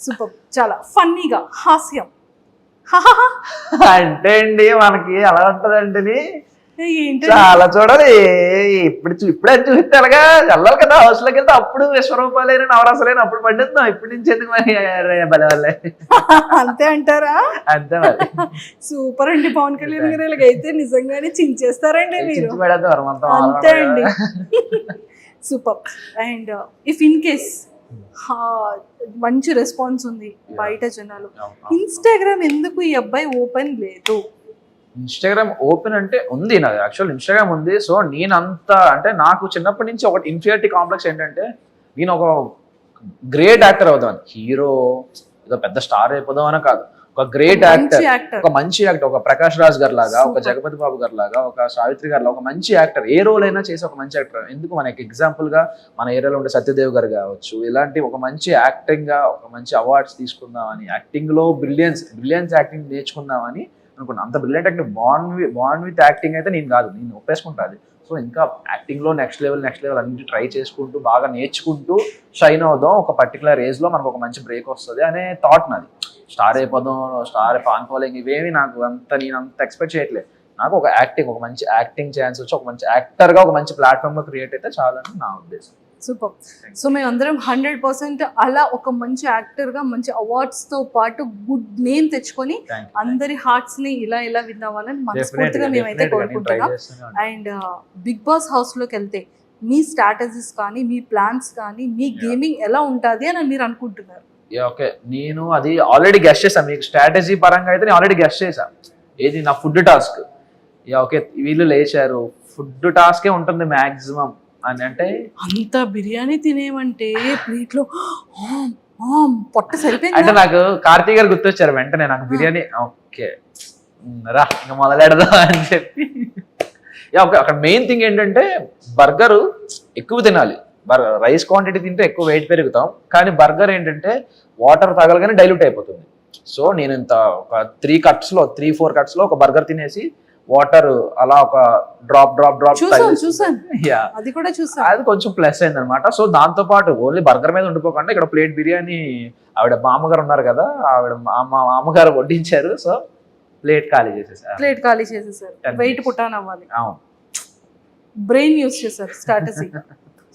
సూపర్, చాలా ఫన్నీగా హాస్యం అంటే అండి మనకి అలా ఉంటదండి, చాలా చూడాలి. ఇప్పుడే చూస్తే అలాగా వెళ్ళాలి కదా హౌస్ లోకి వెళ్తే, అప్పుడు విశ్వరూపాలైన నవరసలైన అప్పుడు పడ్డుద్దాం. ఇప్పటి నుంచి ఎందుకు మరి బలే వాళ్ళే. అంతే అంటారా? అంతే మరి. సూపర్ అండి పవన్ కళ్యాణ్ గారు, ఇలాగైతే నిజంగానే చించేస్తారండి మీరు. అంతే అండి, super. And if in case మంచి రెస్పాన్స్ ఉంది బయట జనాలు, ఇన్స్టాగ్రామ్ ఎందుకు ఈ అబ్బాయి ఓపెన్ లేదు? ఇన్స్టాగ్రామ్ ఓపెన్ అంటే ఉంది, నాది యాక్చువల్ ఇన్స్టాగ్రామ్ ఉంది. సో నేనంత అంటే నాకు చిన్నప్పటి నుంచి ఒకటి ఇన్ఫీరియారిటీ కాంప్లెక్స్ ఏంటంటే, నేను ఒక గ్రేట్ యాక్టర్ అవుదాం, హీరో ఏదో పెద్ద స్టార్ అయిపోదాం అని కాదు, ఒక గ్రేట్ యాక్టర్, ఒక మంచి యాక్టర్, ఒక ప్రకాష్ రాజ్ గారు లాగా, ఒక జగపతి బాబు గారు లాగా, ఒక సావిత్రి గారు లాగా ఒక మంచి యాక్టర్, ఏ రోల్ అయినా చేసి ఒక మంచి యాక్టర్. ఎందుకు మనకి ఎగ్జాంపుల్ గా మన ఏరియాలో ఉండే సత్యదేవ్ గారు కావచ్చు, ఇలాంటి ఒక మంచి యాక్టింగ్ గా ఒక మంచి అవార్డ్స్ తీసుకుందామని, యాక్టింగ్ లో బ్రిలియన్స్ యాక్టింగ్ నేర్చుకుందామని అనుకున్నా. అంత brilliant acting born with acting అయితే నేను కాదు, నేను ఒప్పేసుకుంటాను. సో ఇంకా యాక్టింగ్ లో నెక్స్ట్ లెవెల్ అన్ని ట్రై చేసుకుంటూ బాగా నేర్చుకుంటూ షైన్ అవుదాం, ఒక పర్టికులర్ ఏజ్ లో మనకు ఒక మంచి బ్రేక్ వస్తుంది అనే థాట్ నాది. స్టార్ అయిపోదాం, స్టార్ ఫాన్ ఫాలోయింగ్ ఇవేమి నాకు నేను అంత ఎక్స్పెక్ట్ చేయట్లేదు. నాకు ఒక మంచి యాక్టింగ్ ఛాన్స్ వచ్చి ఒక మంచి యాక్టర్ గా ఒక మంచి ప్లాట్ఫామ్ లో క్రియేట్ అయితే చాలని నా ఉద్దేశం. సూపర్. సో మేము అందరం 100% అలా ఒక మంచి యాక్టర్ గా మంచి అవార్డ్స్ తో పాటు గుడ్ నేమ్ తెచ్చుకొని అందరి హార్ట్స్ ని ఇలా విన్ అవ్వాలని మనస్ఫూర్తిగా మేమైతే కోరుకుంటున్నాం. అండ్ బిగ్ బాస్ హౌస్ లోకి వెళ్తే మీ స్ట్రాటజీస్ కానీ, మీ ప్లాన్స్ కానీ, మీ గేమింగ్ ఎలా ఉంటుంది అని మీరు అనుకుంటున్నారు? ఓకే, నేను అది ఆల్రెడీ గెస్ట్ చేశాను. మీకు స్ట్రాటజీ పరంగా అయితే నేను ఆల్రెడీ గెస్ట్ చేశాను. ఏది నా ఫుడ్ టాస్క్. ఓకే, వీళ్ళు లేచారు, ఫుడ్ టాస్కే ఉంటుంది మాక్సిమం అని. అంటే అంత బిర్యానీ తినేమంటే ప్లేట్ లో పొట్ట సరిపోయింది. అంటే నాకు కార్తీక్ గారు గుర్తొచ్చారు వెంటనే, నాకు బిర్యానీ ఓకే రా ఇంకా మొదలెడదాం అని చెప్పి. అక్కడ మెయిన్ థింగ్ ఏంటంటే బర్గర్ ఎక్కువ తినాలి. రైస్ క్వాంటిటీ తింటే ఎక్కువ వెయిట్ పెరుగుతాం, కానీ బర్గర్ ఏంటంటే వాటర్ తగలగానే డైల్యూట్ అయిపోతుంది. సో నేను ఇంత ఒక 3-4 cuts లో ఒక బర్గర్ తినేసి వాటర్ అలా ఒక డ్రాప్ అది కొంచెం ప్లస్ అయింది అనమాట. సో దాంతో పాటు ఓన్లీ బర్గర్ మీద ఉండిపోకుండా ఇక్కడ ప్లేట్ బిర్యానీ ఆవిడ మామగారు ఉన్నారు కదా, ఆవిడ మామగారు వడ్డించారు. సో ప్లేట్ ఖాళీ చేసేసారు. వెయిట్ పుట్టాన్ అవ్వాలి, బ్రెయిన్ యూస్ చేశారు స్ట్రాటజీ.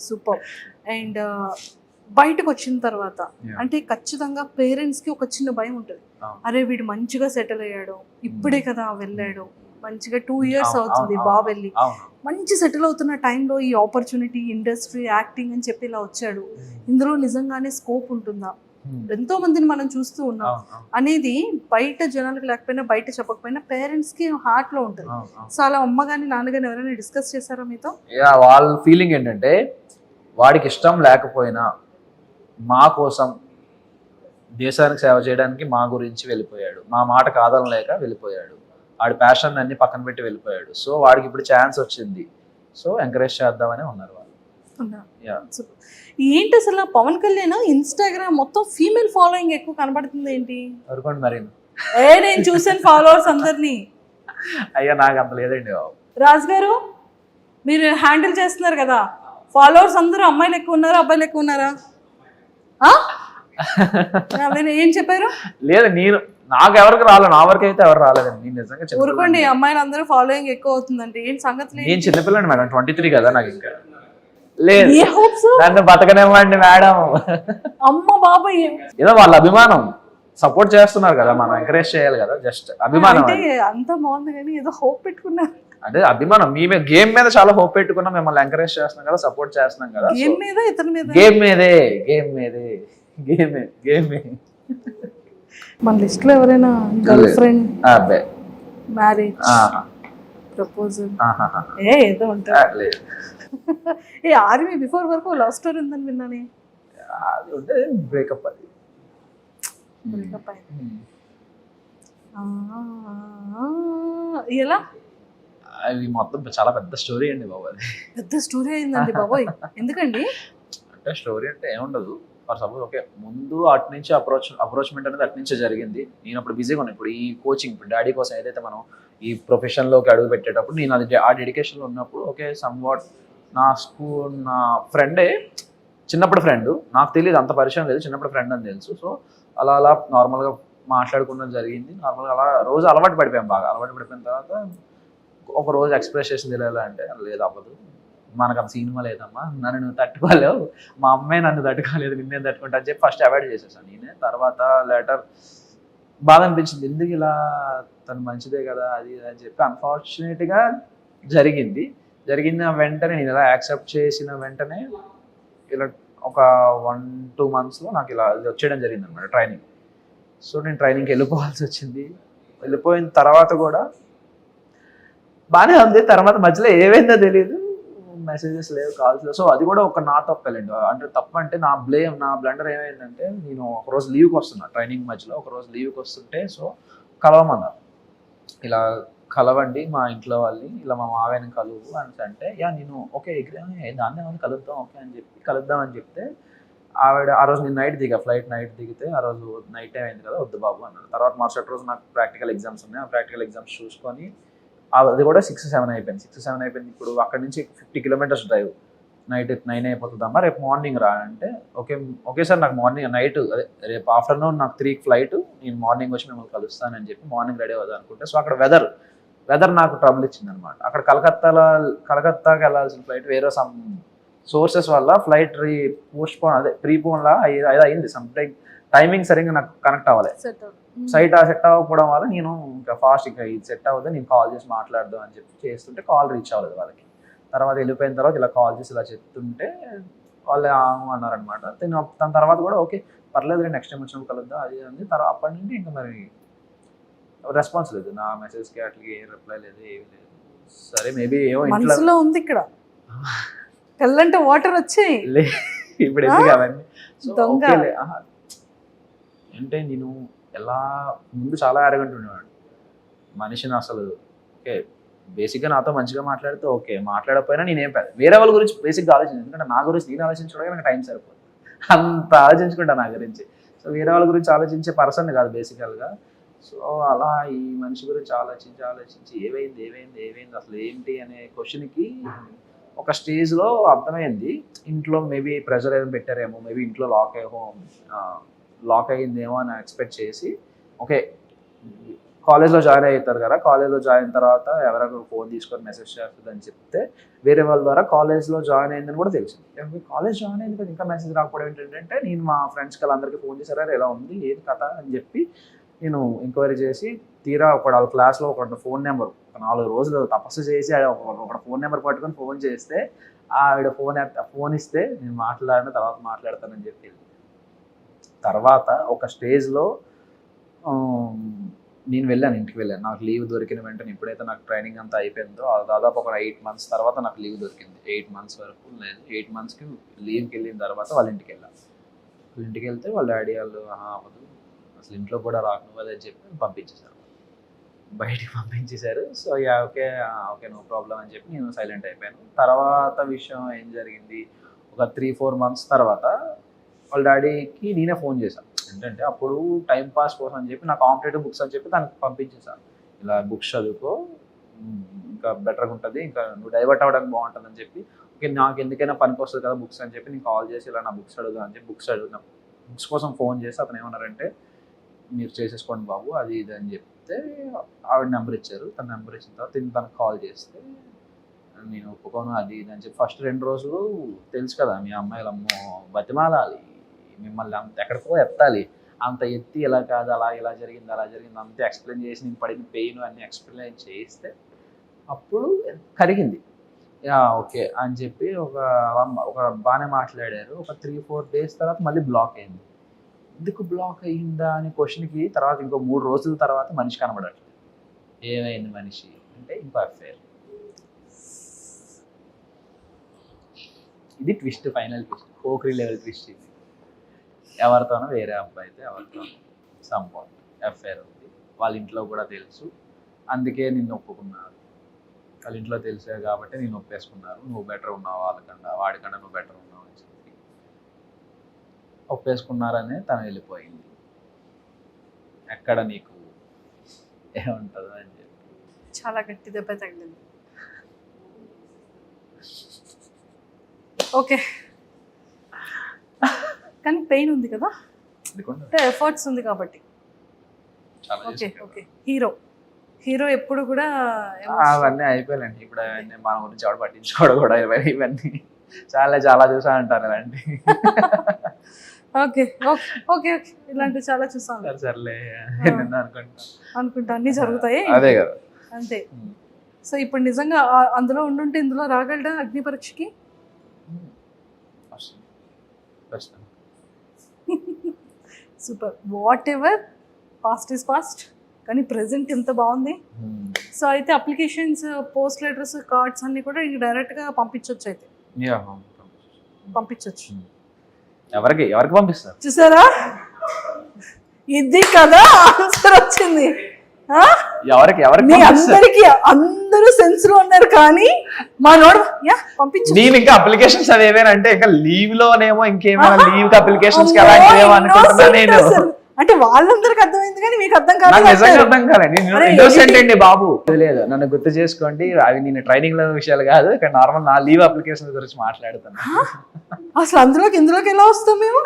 సూపర్. అండ్ బయటకు వచ్చిన తర్వాత అంటే ఖచ్చితంగా పేరెంట్స్ కి ఒక చిన్న భయం ఉంటుంది, అరే వీడు మంచిగా సెటిల్ అయ్యాడు, ఇప్పుడే కదా వెళ్ళాడు, మంచిగా 2 years అవుతుంది బాబు వెళ్ళి, మంచి సెటిల్ అవుతున్న టైంలో ఈ ఆపర్చునిటీ, ఇండస్ట్రీ, యాక్టింగ్ అని చెప్పి ఇలా వచ్చాడు, ఇందులో నిజంగానే స్కోప్ ఉంటుందా, ఎంతో మందిని మనం చూస్తూ ఉన్నాం అనేది బయట జనాలకు లేకపోయినా బయట చెప్పకపోయినా పేరెంట్స్ కి హార్ట్ లో ఉంటుంది. సో అలా అమ్మ గాని నాన్న గాని ఎవరైనా డిస్కస్ చేశారా మీతో? వాళ్ళ ఫీలింగ్ ఏంటంటే, వాడికి ఇష్టం లేకపోయినా మా కోసం దేశానికి సేవ చేయడానికి మా గురించి వెళ్ళిపోయాడు, మా మాట కాదనలేక వెళ్ళిపోయాడు, వాడి ప్యాషన్ అన్ని పక్కన పెట్టి వెళ్ళిపోయాడు. సో వాడికి ఇప్పుడు ఛాన్స్ వచ్చింది, సో ఎంకరేజ్ చేద్దామని ఉన్నారు వాళ్ళు. ఏంటి అసలు పవన్ కళ్యాణ్ ఇన్స్టాగ్రామ్ మొత్తం ఫీమేల్ ఫాలోయింగ్ ఎక్కువ కనబడుతుంది ఏంటి? మరి నేను చూసాను ఫాలోవర్స్ అందరినీ. అయ్యా నాకు అంత లేదండి. రాజు గారు మీరు హ్యాండిల్ చేస్తున్నారు కదా, ఫాలోవర్స్ అందరూ అమ్మాయిలు ఎక్కువ ఉన్నారా అబ్బాయిలు ఎక్కువ ఉన్నారా? మీరు ఏం చెప్పారు? లేదు నేను నాకు ఎవరికి రాలేదు, నా వరకు అయితే ఎవరు రాలేదండి. నేను నిజంగా ఊరుకోండి, అమ్మాయిలు అందరూ ఫాలోయింగ్ ఎక్కువ అవుతుందండి. ఏం సంగతి? నేను చిన్నపిల్లండి మేడం, 23 కదా నాకు. ఇంకా లేదు, ఏ హోప్స్? నన్ను బతకనివ్వండి మేడం. అమ్మ బాబాయ్, ఏదో వాళ్ళ అభిమానం, సపోర్ట్ చేస్తున్నారు కదా, మనం ఎంకరేజ్ చేయాలి కదా, జస్ట్ అభిమానం. అంటే అంత బాగుంది కానీ ఏదో హోప్ పెట్టుకున్నారు. అదే అభిమానం, మేమే గేమ్ మీద చాలా హోప్ పెట్టుకున్నాం, మిమ్మల్ని ఎంకరేజ్ చేస్తున్నాం కదా, సపోర్ట్ చేస్తున్నాం కదా. గేమ్ మీద, ఇతని మీద, గేమ్ మీదే, గేమ్ మీదే, గేమే. మన లిస్ట్ లో ఎవరైనా గర్ల్ ఫ్రెండ్, అబ్బాయి, మ్యారేజ్, ప్రపోజల్ ఏదో ఉంటారు. లేదు, ఏ ఆర్మీ బిఫోర్ వరకు లవ్ స్టోరీ ఉందని విన్నానే. అది ఉంటే బ్రేకప్. అది బ్రేకప్ అయింది. ఎలా? అది మొత్తం చాలా పెద్ద స్టోరీ అండి బాబు. అది పెద్ద స్టోరీ అయిందండి బాబోయ్. ఎందుకండి? అంటే స్టోరీ అంటే ఏముండదు. ఫర్ సపోజ్ ఓకే, ముందు అటు నుంచి అప్రోచ్మెంట్ అనేది అటు నుంచే జరిగింది. నేను అప్పుడు బిజీగా ఉన్నాను. ఇప్పుడు ఈ కోచింగ్, ఇప్పుడు డాడీ కోసం ఏదైతే మనం ఈ ప్రొఫెషన్లోకి అడుగు పెట్టేటప్పుడు నేను అది ఆ డెడికేషన్లో ఉన్నప్పుడు ఓకే, సమ్వాట్ నా ఫ్రెండే, చిన్నప్పుడు ఫ్రెండ్, నాకు తెలియదు, అంత పరిచయం లేదు, చిన్నప్పుడు ఫ్రెండ్ అని తెలుసు. సో అలా నార్మల్గా మాట్లాడుకోవడం జరిగింది. నార్మల్గా అలా రోజు అలవాటు పడిపోయాం, బాగా అలవాటు పడిపోయిన తర్వాత ఒక రోజు ఎక్స్ప్రెస్ చేసింది ఎలా అంటే, లేదు అవ్వదు, మనకు అంత సినిమా లేదమ్మా, నన్ను నువ్వు తట్టుకోలేవు, మా అమ్మాయి నన్ను తట్టుకోలేదు, నిన్నేం తట్టుకుంటా అని చెప్పి ఫస్ట్ అవాయిడ్ చేసేసాను నేనే. తర్వాత లేటర్ బాధ అనిపించింది, ఎందుకు ఇలా, తను మంచిదే కదా అది అని చెప్పి. అన్ఫార్చునేట్గా జరిగిన వెంటనే నేను ఇలా యాక్సెప్ట్ చేసిన వెంటనే ఇలా ఒక 1-2 monthsలో నాకు ఇలా వచ్చేయడం జరిగింది అనమాట ట్రైనింగ్. సో నేను ట్రైనింగ్కి వెళ్ళిపోవాల్సి వచ్చింది. వెళ్ళిపోయిన తర్వాత కూడా బాగానే ఉంది. తర్వాత మధ్యలో ఏమైందో తెలియదు, మెసేజెస్ లేవు, కాల్స్ లేవు. సో అది కూడా ఒక నా తప్పలేండి. అంటే తప్పు అంటే నా బ్లండర్ ఏమైందంటే, నేను ఒకరోజు లీవ్కి వస్తున్నా, ట్రైనింగ్ మధ్యలో ఒకరోజు లీవ్కి వస్తుంటే, సో కలవమన్నారు, ఇలా కలవండి మా ఇంట్లో వాళ్ళని, ఇలా మా మావయ్యని కలువు అని అంటే, నేను ఓకే దాన్ని ఏమైనా కలుద్దాం ఓకే అని చెప్పి కలుద్దామని చెప్తే, ఆవిడ ఆ రోజు నేను ఫ్లైట్ నైట్ దిగితే, ఆ రోజు నైట్ టైం అయింది కదా, వద్దు బాబు అన్నారు. తర్వాత మరుసటి రోజు నాకు ప్రాక్టికల్ ఎగ్జామ్స్ ఉన్నాయి, ఆ ప్రాక్టికల్ ఎగ్జామ్స్ చూసుకొని అది కూడా 6-7 అయిపోయింది. ఇప్పుడు అక్కడ నుంచి 50 kilometers డ్రైవ్, నైట్ 9 అయిపోతుందమ్మా, రేపు మార్నింగ్ రా అంటే, ఓకే సార్, నాకు మార్నింగ్ నైట్ అదే రేపు ఆఫ్టర్నూన్ నాకు 3 ఫ్లైట్, నేను మార్నింగ్ వచ్చి మిమ్మల్ని కలుస్తానని చెప్పి మార్నింగ్ రెడీ అవుదాం అనుకుంటే, సో అక్కడ వెదర్ నాకు ట్రబుల్ ఇచ్చింది అనమాట. అక్కడ కలకత్తాకి వెళ్ళాల్సిన ఫ్లైట్ వేరే సమ్ సోర్సెస్ వల్ల ఫ్లైట్ ప్రీపోన్ లా అయింది. సమ్ టైమింగ్ సరిగ్గా నాకు కనెక్ట్ అవ్వాలి, సెట్ అవ్వకపోవడం వల్ల నేను ఇంకా ఫాస్ట్ ఇంకా ఇది సెట్ అవ్వదు, నేను కాల్ చేసి మాట్లాడదాం అని చెప్పి చేస్తుంటే కాల్ రీచ్ అవ్వలేదు వాళ్ళకి. తర్వాత వెళ్ళిపోయిన తర్వాత ఇలా కాల్ చేసి ఇలా చెప్తుంటే వాళ్ళు అన్నారనమాట. తన తర్వాత కూడా ఓకే పర్లేదు, నెక్స్ట్ టైం వచ్చినప్పుడు కలుద్దాం అది అంది. తర్వాత అప్పటి నుండి ఇంకా మరి రెస్పాన్స్ లేదు, నా మెసేజ్కి అట్లా ఏం రిప్లై లేదు, ఏమి లేదు. సరే మేబీ ఏమో మనసులో ఉంది ఇక్కడ, కళ్ళంటే వాటర్ వచ్చాయి ఇప్పుడు ఎందుకు అవన్నీ. అంటే నేను ఎలా ముందు చాలా అరగంట ఉండేవాడు మనిషిని అసలు. ఓకే బేసిక్గా నాతో మంచిగా మాట్లాడితే ఓకే, మాట్లాడకపోయినా నేనేం వేరే వాళ్ళ గురించి బేసిక్గా ఆలోచించాను, ఎందుకంటే నా గురించి నేను ఆలోచించడానికి నాకు టైం సరిపోదు, అంత ఆలోచించుకుంటా నా గురించి. సో వేరే వాళ్ళ గురించి ఆలోచించే పర్సన్ కాదు బేసికల్గా. సో అలా ఈ మనిషి గురించి ఆలోచించి ఏమైంది అసలు ఏంటి అనే క్వశ్చన్కి ఒక స్టేజ్లో అర్థమైంది, ఇంట్లో మేబీ ప్రెషర్ ఏమైనా పెట్టారేమో, మేబీ ఇంట్లో లాక్ అయ్యిందేమో అని ఎక్స్పెక్ట్ చేసి ఓకే కాలేజ్లో జాయిన్ అవుతారు కదా, కాలేజ్లో జాయిన్ తర్వాత ఎవరైనా ఫోన్ తీసుకొని మెసేజ్ చేస్తుందని చెప్తే వేరే వాళ్ళ ద్వారా కాలేజ్లో జాయిన్ అయిందని కూడా తెలిసింది. కాలేజ్ జాయిన్ అయింది కదా ఇంకా మెసేజ్ రాకపోవడం ఏంటంటే, నేను మా ఫ్రెండ్స్కి వాళ్ళందరికీ ఫోన్ చేశారా ఎలా ఉంది ఏది కథ అని చెప్పి నేను ఎంక్వైరీ చేసి తీరా వాళ్ళ క్లాస్లో ఒక ఫోన్ నెంబర్ 4 రోజులు తపస్సు చేసి ఒక ఫోన్ నెంబర్ పట్టుకొని ఫోన్ చేస్తే ఆవిడ ఫోన్ ఇస్తే నేను తర్వాత మాట్లాడతానని చెప్పి. తర్వాత ఒక స్టేజ్లో నేను ఇంటికి వెళ్ళాను, నాకు లీవ్ దొరికిన వెంటనే ఎప్పుడైతే నాకు ట్రైనింగ్ అంతా అయిపోయిందో దాదాపు ఒక 8 months తర్వాత నాకు లీవ్ దొరికింది. 8 months వరకు లేదు, 8 monthsకి లీవ్కి వెళ్ళిన తర్వాత వాళ్ళ ఇంటికి వెళ్ళాను. ఇంటికి వెళ్తే వాళ్ళ డాడీ వాళ్ళు అవ్వదు అసలు ఇంట్లో కూడా రాకు అదని చెప్పి పంపించేశారు, బయటికి పంపించేశారు. సో ఓకే నో ప్రాబ్లం అని చెప్పి నేను సైలెంట్ అయిపోయాను. తర్వాత విషయం ఏం జరిగింది, ఒక 3-4 months తర్వాత వాళ్ళ డాడీకి నేనే ఫోన్ చేశాను. ఏంటంటే అప్పుడు టైం పాస్ కోసం అని చెప్పి నా కాంపిటేటివ్ బుక్స్ అని చెప్పి దానికి పంపించేశాను, ఇలా బుక్స్ చదువుకో ఇంకా బెటర్గా ఉంటుంది, ఇంకా నువ్వు డైవర్ట్ అవ్వడానికి బాగుంటుంది అని చెప్పి. ఓకే నాకు ఎందుకైనా పనికి వస్తుంది కదా బుక్స్ అని చెప్పి నేను కాల్ చేసి ఇలా నా బుక్స్ అడుగుదా అని చెప్పి బుక్స్ కోసం ఫోన్ చేసి అతను ఏమన్నారంటే మీరు చేసేసుకోండి బాబు అది ఇది అని చెప్తే ఆవిడ నెంబర్ ఇచ్చారు. తన నెంబర్ ఇచ్చిన తర్వాత తనకు కాల్ చేస్తే నేను ఒప్పుకోను అది ఇది అని చెప్పి ఫస్ట్ 2 రోజులు తెలుసు కదా మీ అమ్మాయిలు అమ్మో బతిమాలాలి మిమ్మల్ని అంత ఎక్కడికో ఎత్తాలి, అంత ఎత్తి ఇలా కాదు అలా ఇలా జరిగింది అలా జరిగింది అంత ఎక్స్ప్లెయిన్ చేసి నేను పడిన పెయిన్ అన్నీ ఎక్స్ప్లెయిన్ చేస్తే అప్పుడు కరిగింది. ఓకే అని చెప్పి ఒక బాగానే మాట్లాడారు. ఒక 3-4 డేస్ తర్వాత మళ్ళీ బ్లాక్ అయింది. ఎందుకు బ్లాక్ అయ్యిందా అనే క్వశ్చన్కి తర్వాత ఇంకో 3 రోజుల తర్వాత మనిషి కనబడట్లేదు. ఏమైంది మనిషి అంటే ఇంకో అఫేర్. ఇది twist, final twist, Pokiri level twist. ఇది ఎవరితోనో వేరే అబ్బాయితో ఎవరితోనో సంభవం అఫేర్ ఉంది. వాళ్ళ ఇంట్లో కూడా తెలుసు, అందుకే నిన్ను ఒప్పుకున్నారు. వాళ్ళ ఇంట్లో తెలిసే కాబట్టి నేను ఒప్పేసుకున్నారు. నువ్వు బెటర్ ఉన్నావు వాళ్ళకన్నా, వాడికన్నా నువ్వు బెటర్ ఉన్నావు అని చెప్పి ఒప్పేసుకున్నారనే తను వెళ్ళిపోయింది. ఎక్కడ నీకు ఏముంటుందో అని చెప్పి చాలా గట్టి దెబ్బ తగిలింది. ఓకే, కానీ పెయిన్ ఉంది కదా, అంటే ఎఫర్ట్స్ ఉంది కాబట్టి. ఓకే ఓకే, హీరో ఎప్పుడు కూడా అవన్నీ అయిపోయాలండి. ఇప్పుడు అవన్నీ మన గురించి ఎవడు పట్టించుకోవడం కూడా ఇవన్నీ చాలా చాలా చూసా అంటారు అలాంటి. ఓకే ఓకే ఓకే ఓకే, ఇలాంటివి చాలా చూసాను. సర్లే అనుకుంటా అన్ని జరుగుతాయి. అదే కదా అంతే. సో ఇప్పుడు నిజంగా అందులో ఉండుంటే ఇందులో రాగలడా అగ్ని పరీక్షకి? Super. Whatever past is past, కానీ ప్రెసెంట్ ఎంత బాగుంది. సో అయితే అప్లికేషన్స్, పోస్ట్ లెటర్స్, కార్డ్స్ అన్ని కూడా డైరెక్ట్గా పంపించవచ్చు. అయితే పంపించవచ్చు. ఎవరికి పంపిస్తారు చూసారా, ఇది కదా ఆన్సర్ వచ్చింది. అందరికి అందరూ సెన్స్ లో ఉన్నారు, కానీ మా నోడు పంపించు. నేను ఇంకా అప్లికేషన్స్ అదేవేనంటే ఇంకా లీవ్ లోనేమో ఇంకేమైనా లీవ్ అప్లికేషన్స్ అనుకుంటున్నా నేను. అంటే వాళ్ళందరికి అర్థమైంది కానీ మీకు అర్థం కాదు. నిజంగా అర్థం కాదండి. ఇన్నోసెంట్ అండి బాబు. లేదు, నన్ను గుర్తు చేసుకోండి, అవి నేను ట్రైనింగ్ లో విషయాలు కాదు, ఇక్కడ నార్మల్ నా లీవ్ అప్లికేషన్ గురించి మాట్లాడుతున్నా. అసలు ఇందులోకి ఎలా వస్తాం మేము?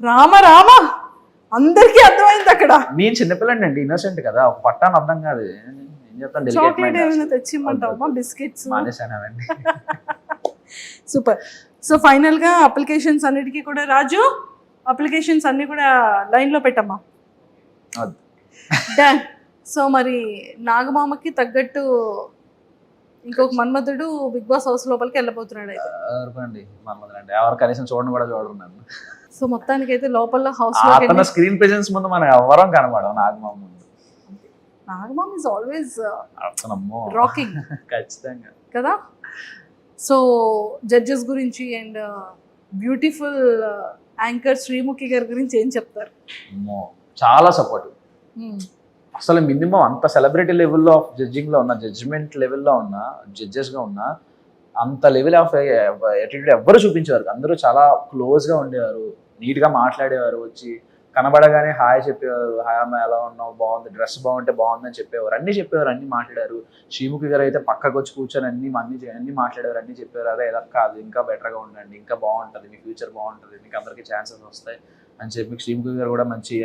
రామా అందరికీ అర్థమైంది అక్కడ. నేను చిన్నపిల్లండి అండి, ఇన్నోసెంట్ కదా, ఒక పట్టాను అర్థం కాదు. ఏం చెప్తాను, చాక్లెట్ ఏమైనా తెచ్చిమ్మంటావా? బిస్కెట్స్ మానేసానండి. సూపర్. సో ఫైనల్ గా అప్లికేషన్స్ అన్నిటికీ కూడా రాజు, అప్లికేషన్స్ అన్ని కూడా లైన్ లో పెట్టమ్మా. డన్. సో మరి నాగమామకి తగ్గట్టు ఇంకొక మన్మధుడు బిగ్ బాస్ హౌస్ లోపలికి వెళ్ళబోతున్నాడు. అయితే మన్మధుడు ఎవరు కనీసం చూడను కూడా చూడరు నన్ను. సో మొత్తానికి అయితే లోపల హౌస్ లో స్క్రీన్ ప్రెజెన్స్ ముందు మనం ఎవరం కనబడం. నాగమామ ముందు నాగమామ ఇస్ ఆల్వేస్ రాకింగ్. ఖచ్చితంగా కదా. సో జడ్జెస్ గురించి అండ్ బ్యూటిఫుల్ యాంకర్ శ్రీముఖి గారి గురించి ఏం చెప్తారు? చాలా సపోర్టివ్. అసలు మినిమం అంత సెలబ్రిటీ లెవెల్లో ఆఫ్ జడ్జింగ్లో ఉన్న, జడ్జిమెంట్ లెవెల్లో ఉన్న, జడ్జెస్గా ఉన్న అంత లెవెల్ ఆఫ్ యాటిట్యూడ్ ఎవ్వరు చూపించేవారు. అందరూ చాలా క్లోజ్గా ఉండేవారు, నీట్గా మాట్లాడేవారు, వచ్చి కనబడగానే హాయ్ చెప్పేవారు. హాయ్ అమ్మ ఎలా ఉన్నావు, బాగుంది, డ్రెస్ బాగుంటే బాగుందని చెప్పేవారు, అన్నీ చెప్పేవారు, అన్నీ మాట్లాడారు. శ్రీముఖి గారు అయితే పక్కకు వచ్చి కూర్చొని అన్నీ మాట్లాడారు, అన్నీ చెప్పేవారు. అదే ఎలా కాదు, ఇంకా బెటర్గా ఉండండి, ఇంకా బాగుంటుంది, మీ ఫ్యూచర్ బాగుంటుంది, మీకు అందరికీ ఛాన్సెస్ వస్తాయి అని చెప్పి శ్రీముఖి గారు కూడా మంచి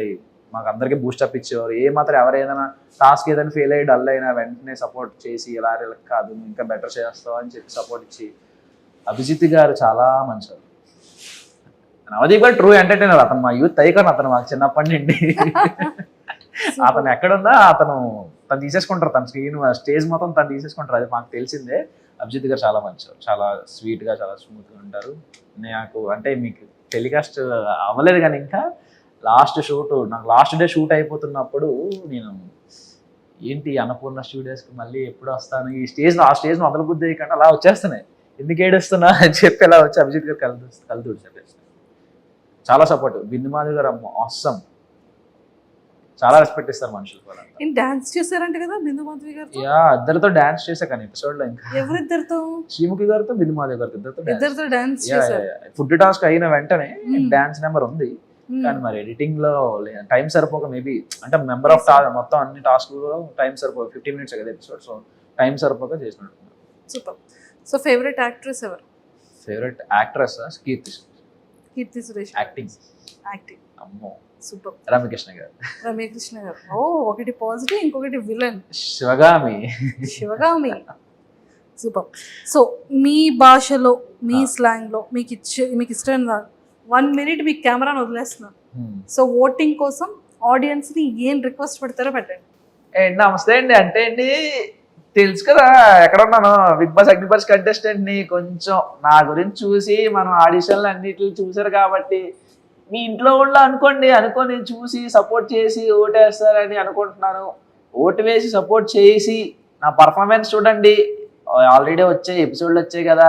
మాకు అందరికీ బూస్టప్ ఇచ్చేవారు. ఏమాత్రం ఎవరైనా టాస్క్ ఏదైనా ఫెయిల్ అయ్యి డల్ అయినా వెంటనే సపోర్ట్ చేసి ఎలా కాదు నువ్వు ఇంకా బెటర్ చేస్తావు అని చెప్పి సపోర్ట్ ఇచ్చి. అభిజిత్ గారు చాలా మంచివారు. నవదీప్ గారు ట్రూ ఎంటర్టైనర్. అతను మా యూత్ ఐకాన్, అతను మాకు చిన్నప్పటి నుండి. అతను ఎక్కడున్నా తను తీసేసుకుంటారు, తన స్టేజ్ మొత్తం తను తీసేసుకుంటారు, అది మాకు తెలిసిందే. అభిజిత్ గారు చాలా మంచివారు, చాలా స్వీట్గా, చాలా స్మూత్గా ఉంటారు. నాకు అంటే మీకు టెలికాస్ట్ అవ్వలేదు కానీ ఇంకా నాకు లాస్ట్ డే షూట్ అయిపోతున్నప్పుడు నేను ఏంటి అన్నపూర్ణ స్టూడియోస్కి మళ్ళీ ఎప్పుడు వస్తాను, ఈ ఆ స్టేజ్ మొదలు బుద్ధి అయ్యకుండా అలా వచ్చేస్తున్నాయి, ఎందుకు ఏడుస్తున్నా అని చెప్పి అలా వచ్చి అభిజిత్ గారు కలుతుడు చెప్పేసి చాలా సపోర్ట్. బిందు మాధవ్ గారు ఆసమ్, చాలా రెస్పెక్ట్ ఇస్తారు మనుషులు కూడా. డాన్స్ చేశారంటే కదా బిందు మాధవి గారు? ఇద్దరితో డాన్స్ చేశా కానీ ఎపిసోడ్ లో. ఇంకా ఎవరిద్దరితో? శ్రీముఖి గారితో బిందు మాధవ్ గారితో ఇద్దరితో డాన్స్ చేశారు. ఫుడ్ టాస్క్ అయిన వెంటనే డాన్స్ నెంబర్ ఉంది, కానీ మరి ఎడిటింగ్ లో టైం సరిపోక మేబీ అంటే మెంబర్ ఆఫ్ మొత్తం అన్ని టాస్క్ టైం సరిపోక 15 minutes కదా ఎపిసోడ్, సో టైం సరిపోక చేసినట్టు. సూపర్. సో ఫేవరెట్ యాక్ట్రెస్ ఎవరు? Favourite actress Keerthy Suresh acting acting అమ్మో సూపర్. రమ్యకృష్ణ గారు, రమ్యకృష్ణ గారు ఒకటి పాజిటివ్, ఇంకొకటి villain Sivagami. Sivagami super. So మీ భాషలో మీ స్లాంగ్ లో మీకు ఇష్టమైన 1 minute మీకు కెమెరాను వదిలేస్తున్నాను. సో ఓటింగ్ కోసం ఆడియన్స్ ని ఏం రిక్వెస్ట్ పెడతారో పెట్టండి. నమస్తే అండి. అంటే అండి తెలుసు కదా ఎక్కడ ఉన్నాను, బిగ్ బాస్ అగ్నిపర్స్ కంటెస్టెంట్ ని. కొంచెం నా గురించి చూసి మనం ఆడిషన్లు అన్నిటిని చూసారు కాబట్టి మీ ఇంట్లో వాళ్ళు అనుకొని చూసి సపోర్ట్ చేసి ఓటేస్తారని అనుకుంటున్నాను. ఓటు వేసి సపోర్ట్ చేసి నా పర్ఫార్మెన్స్ చూడండి. ఆల్రెడీ వచ్చాయి ఎపిసోడ్లు వచ్చాయి కదా,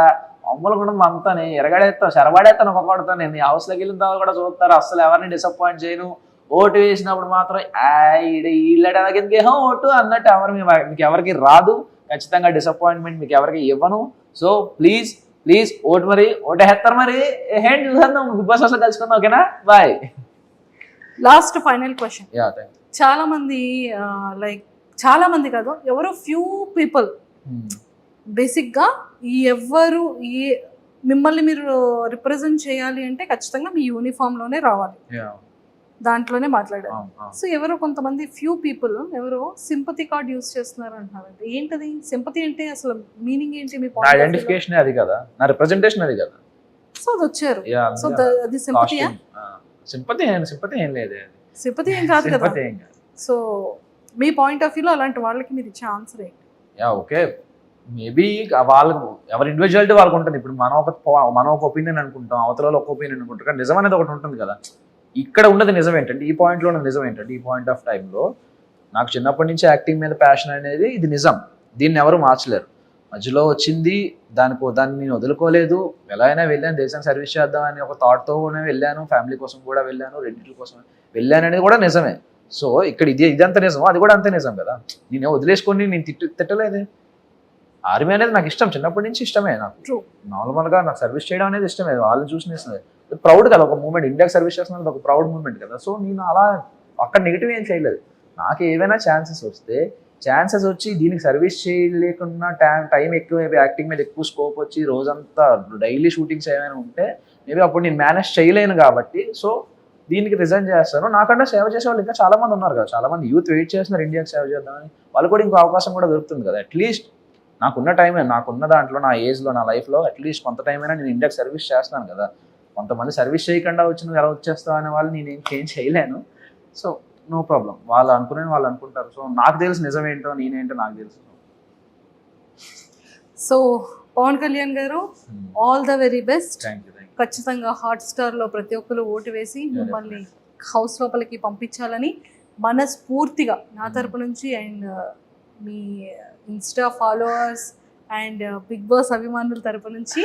అమ్ములు కూడా అంతా ఎరగడేస్తాను, చెరబడేస్తాను, ఒక్కొక్కడతాను. నేను హౌస్లోకి వెళ్ళిన తర్వాత కూడా చూస్తారు, అస్సలు ఎవరిని డిసప్పాయింట్ చేయను. ఓటు వేసినప్పుడు మాత్రం వీళ్ళకి ఓటు అన్నట్టు మీకు ఎవరికి రాదు. ఖచ్చితంగా డిసప్పాయింట్మెంట్ మీకు ఎవరికి ఇవ్వను. సో ప్లీజ్ ఓటు మరి ఓటేస్తారు. మరి హ్యాండ్ చూసేద్దాం, బిగ్ బాస్ అసలు కలుసుకుందాం. ఓకేనా, బాయ్. Last final question. చాలా మంది చాలా మంది కాదు, ఎవరో ఫ్యూ పీపుల్ బేసిక్గా ఎవరు మిమ్మల్ని మీరు రిప్రజెంట్ చేయాలి అంటే ఖచ్చితంగా మీ యూనిఫామ్లోనే రావాలి, దాంట్లోనే మాట్లాడారు. సో ఎవరో కొంతమంది ఫ్యూ పీపుల్ ఎవరో సింపతి కార్డ్ యూజ్ చేస్తున్నారు అంటున్నారు. ఏంటది సింపతి అంటే? అసలు మీనింగ్ ఏంటి? మీ ఐడెంటిఫికేషన్ అది కదా, నా రిప్రజెంటేషన్ అది కదా. సో అది వచ్చారు. సో అది సింపతియా? సింపతి ఏం లేదు, సింపతి ఏం కాదు కదా. సో మీ పాయింట్ ఆఫ్ వ్యూలో అలాంటి వాళ్ళకి మీరు ఇచ్చే ఆన్సర్ ఏంటి? ఓకే, మేబీ వాళ్ళకు ఎవరి ఇండివిజువాలిటీ వాళ్ళకు ఉంటుంది. ఇప్పుడు మనం ఒక ఒపీనియన్ అనుకుంటాం, అవతల ఒక ఒపీనియన్ అనుకుంటాం, కానీ నిజం అనేది ఒకటి ఉంటుంది కదా. ఇక్కడ ఉన్నది నిజం ఏంటంటే, ఈ పాయింట్లో ఉన్న నిజం ఏంటంటే, ఈ పాయింట్ ఆఫ్ టైంలో నాకు చిన్నప్పటి నుంచి యాక్టింగ్ మీద ప్యాషన్ అనేది ఇది నిజం. దీన్ని ఎవరు మార్చలేరు. మధ్యలో వచ్చింది, దాన్ని నేను వదులుకోలేదు. ఎలా అయినా వెళ్ళాను, దేశానికి సర్వీస్ చేద్దామని ఒక థాట్తోనే వెళ్ళాను. ఫ్యామిలీ కోసం కూడా వెళ్ళాను, రెండింటి కోసం వెళ్ళాను అనేది కూడా నిజమే. సో ఇక్కడ ఇదంత నిజం, అది కూడా అంతే నిజం కదా. నేను వదిలేసుకొని నేను తిట్టలేదే. ఆర్మీ అనేది నాకు ఇష్టం, చిన్నప్పటి నుంచి ఇష్టమే. నాకు నార్మల్గా నాకు సర్వీస్ చేయడం అనేది ఇష్టమే. వాళ్ళని చూసి ప్రౌడ్ కదా, ఒక మూమెంట్. ఇండియాకి సర్వీస్ చేస్తున్నది ఒక ప్రౌడ్ మూమెంట్ కదా. సో నేను అలా అక్కడ నెగిటివ్ ఏం చేయలేదు. నాకు ఏవైనా ఛాన్సెస్ వచ్చి దీనికి సర్వీస్ చేయలేకుండా టైం ఎక్కువ, యాక్టింగ్ మీద ఎక్కువ స్కోప్ వచ్చి రోజంతా డైలీ షూటింగ్స్ ఏమైనా ఉంటే మేబీ అప్పుడు నేను మేనేజ్ చేయలేను కాబట్టి సో దీనికి రిజైన్ చేస్తాను. నాకన్నా సేవ చేసే వాళ్ళు ఇంకా చాలా మంది ఉన్నారు కదా. చాలా మంది యూత్ వెయిట్ చేస్తున్నారు ఇండియాకి సేవ చేద్దామని. వాళ్ళు కూడా ఇంకో అవకాశం కూడా దొరుకుతుంది కదా. అట్లీస్ట్ నాకున్న టైమే, నాకున్న దాంట్లో, నా ఏజ్లో, నా లైఫ్లో అట్లీస్ట్ కొంత టైం అయినా నేను ఇండియాకి సర్వీస్ చేస్తున్నాను కదా. కొంతమంది సర్వీస్ చేయకుండా వచ్చిన ఎలా వచ్చేస్తావు అనే వాళ్ళు నేనేం చేంజ్ చేయలేను. సో నో ప్రాబ్లం, వాళ్ళు వాళ్ళు అనుకుంటారు. సో నాకు తెలుసు నిజం ఏంటో నేనేంటో నాకు తెలుసు. సో పవన్ కళ్యాణ్ గారు, all the very best. Thank you. ఖచ్చితంగా హాట్స్టార్లో ప్రతి ఒక్కరు ఓటు వేసి మిమ్మల్ని హౌస్ లోపలికి పంపించాలని మనస్ఫూర్తిగా నా తరపు నుంచి అండ్ మీ Insta followers and Bigg Boss అభిమానుల తరపు నుంచి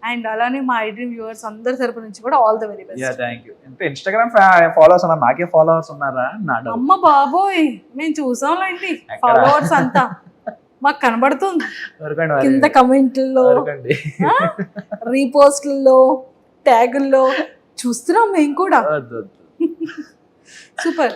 అండ్ అలానే మా ఐడ్రీమ్ వ్యూవర్స్ అందరి తరపు నుంచి కూడా all the very best. Thank you. Instagram followers ఉన్నారు, నాకే ఫాలోవర్స్ ఉన్నారా? అమ్మ బాబోయ్, మేము చూసాంలేండి ఫాలోవర్స్ అంతా, మాకు కనబడుతుంది కింద కమెంట్లలో, రీపోస్ట్లలో, ట్యాగుల్లో చూస్తున్నాం మేము కూడా. సూపర్.